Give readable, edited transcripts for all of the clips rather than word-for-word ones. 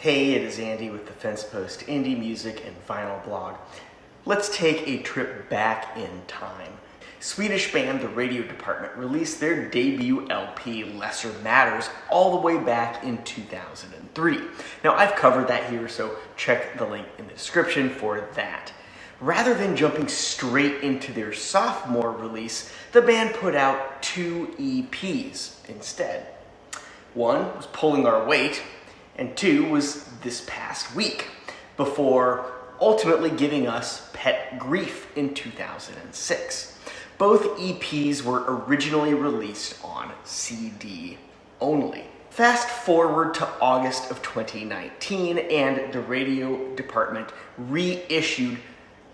Hey, it is Andy with the FensePost Indie Music and Vinyl blog. Let's take a trip back in time. Swedish band The Radio Dept released their debut LP, Lesser Matters, all the way back in 2003. Now, I've covered that here, so check the link in the description for that. Rather than jumping straight into their sophomore release, the band put out 2 EPs instead. One was Pulling Our Weight, and 2 was This Past Week, before ultimately giving us Pet Grief in 2006. Both EPs were originally released on CD only. Fast forward to August of 2019, and the Radio Dept reissued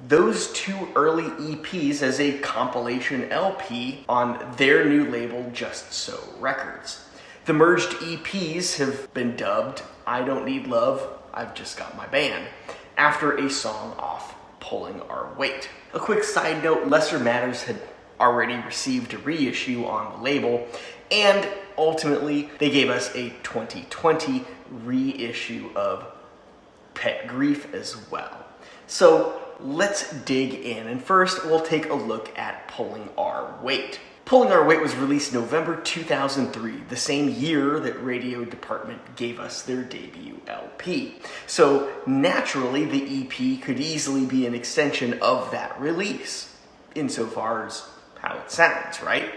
those 2 early EPs as a compilation LP on their new label, Just So Records. The merged EPs have been dubbed I Don't Need Love, I've Just Got My Band, after a song off Pulling Our Weight. A quick side note, Lesser Matters had already received a reissue on the label, and ultimately they gave us a 2020 reissue of Pet Grief as well. So let's dig in, and first we'll take a look at Pulling Our Weight. Pulling Our Weight was released November 2003, the same year that Radio Dept gave us their debut LP. So naturally, the EP could easily be an extension of that release, insofar as how it sounds, right?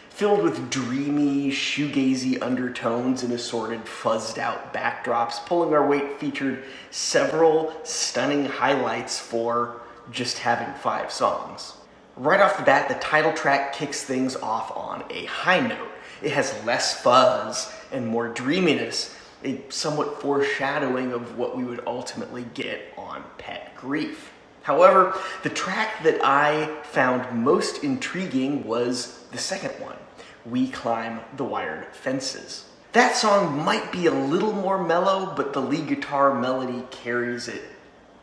Filled with dreamy, shoegazy undertones and assorted fuzzed-out backdrops, Pulling Our Weight featured several stunning highlights for just having 5 songs. Right off the bat, the title track kicks things off on a high note. It has less fuzz and more dreaminess, a somewhat foreshadowing of what we would ultimately get on Pet Grief. However, the track that I found most intriguing was the second one, We Climb the Wired Fences. That song might be a little more mellow, but the lead guitar melody carries it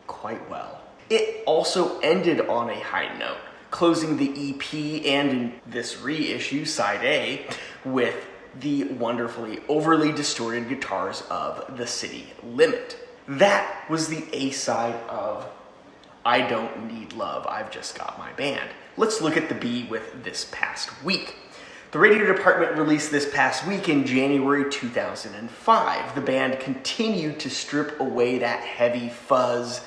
quite well. It also ended on a high note, closing the EP and in this reissue, side A, with the wonderfully overly distorted guitars of The City Limit. That was the A-side of I Don't Need Love, I've Just Got My Band. Let's look at the B with This Past Week. The Radio Dept released This Past Week in January 2005. The band continued to strip away that heavy fuzz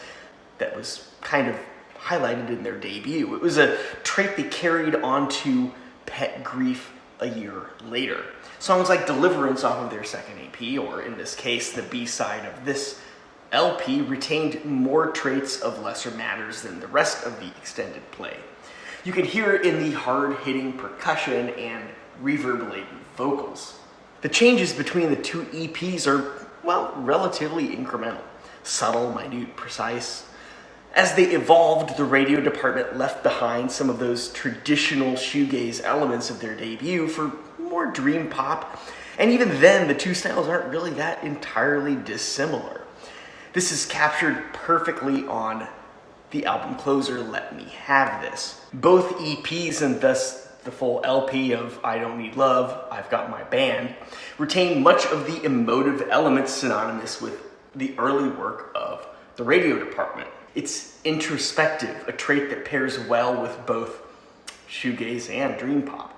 that was kind of highlighted in their debut. It was a trait they carried onto Pet Grief a year later. Songs like Deliverance off of their second EP, or in this case, the B-side of this LP, retained more traits of Lesser Matters than the rest of the extended play. You can hear it in the hard-hitting percussion and reverb-laden vocals. The changes between the 2 EPs are, well, relatively incremental. Subtle, minute, precise. As they evolved, the Radio Dept left behind some of those traditional shoegaze elements of their debut for more dream pop, and even then, the 2 styles aren't really that entirely dissimilar. This is captured perfectly on the album closer, Let Me Have This. Both EPs, and thus the full LP of I Don't Need Love, I've Got My Band, retain much of the emotive elements synonymous with the early work of the Radio Dept. It's introspective, a trait that pairs well with both shoegaze and dream pop.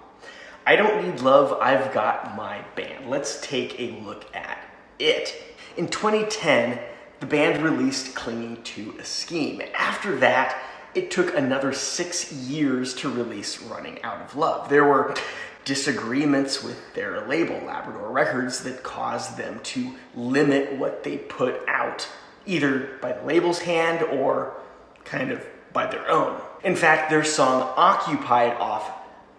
I Don't Need Love, I've Got My Band. Let's take a look at it. In 2010, the band released Clinging to a Scheme. After that, it took another 6 years to release Running Out of Love. There were disagreements with their label, Labrador Records, that caused them to limit what they put out, either by the label's hand or kind of by their own. In fact, their song Occupied off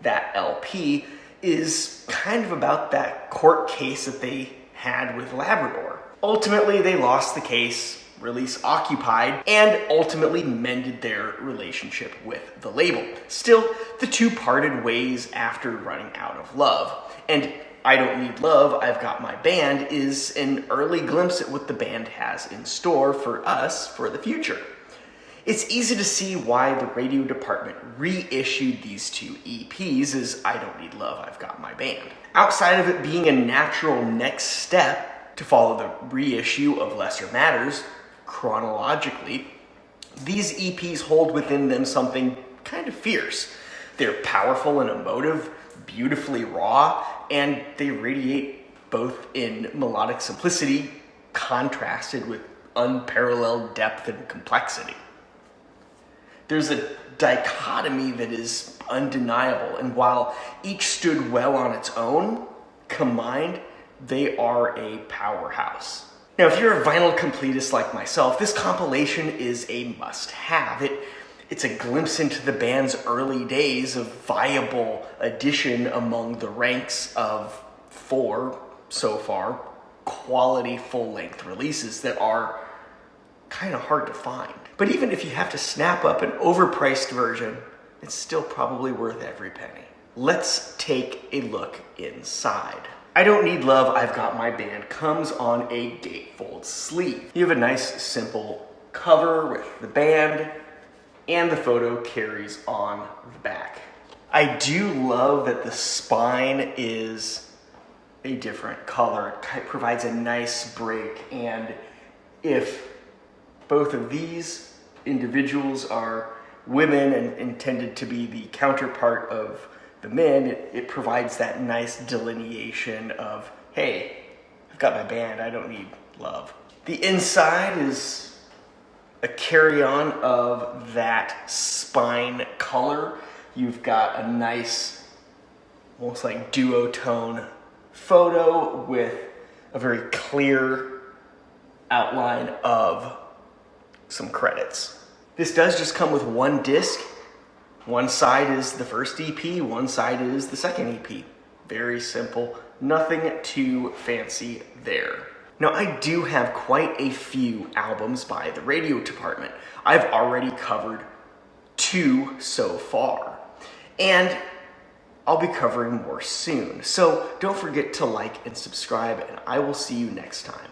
that LP is kind of about that court case that they had with Labrador. Ultimately, they lost the case, released Occupied, and ultimately mended their relationship with the label. Still, the 2 parted ways after Running Out of Love. And I Don't Need Love, I've Got My Band is an early glimpse at what the band has in store for us for the future. It's easy to see why the Radio Dept reissued these 2 EPs as I Don't Need Love, I've Got My Band. Outside of it being a natural next step, To follow the reissue of Lesser Matters chronologically, these EPs hold within them something kind of fierce. They're powerful and emotive, beautifully raw, and they radiate both in melodic simplicity, contrasted with unparalleled depth and complexity. There's a dichotomy that is undeniable, and while each stood well on its own, combined, they are a powerhouse. Now, if you're a vinyl completist like myself, this compilation is a must-have. It's a glimpse into the band's early days of viable addition among the ranks of 4, so far, quality full-length releases that are kind of hard to find. But even if you have to snap up an overpriced version, it's still probably worth every penny. Let's take a look inside. I Don't Need Love, I've Got My Band comes on a gatefold sleeve. You have a nice, simple cover with the band, and the photo carries on the back. I do love that the spine is a different color. It provides a nice break, and if both of these individuals are women and intended to be the counterpart of the men, it provides that nice delineation of, hey, I've got my band, I don't need love. The inside is a carry-on of that spine color. You've got a nice, almost like duotone photo with a very clear outline of some credits. This does just come with one disc. One side is the first EP, one side is the second EP. Very simple, nothing too fancy there. Now, I do have quite a few albums by the Radio Department. I've already covered 2 so far, and I'll be covering more soon. So don't forget to like and subscribe, and I will see you next time.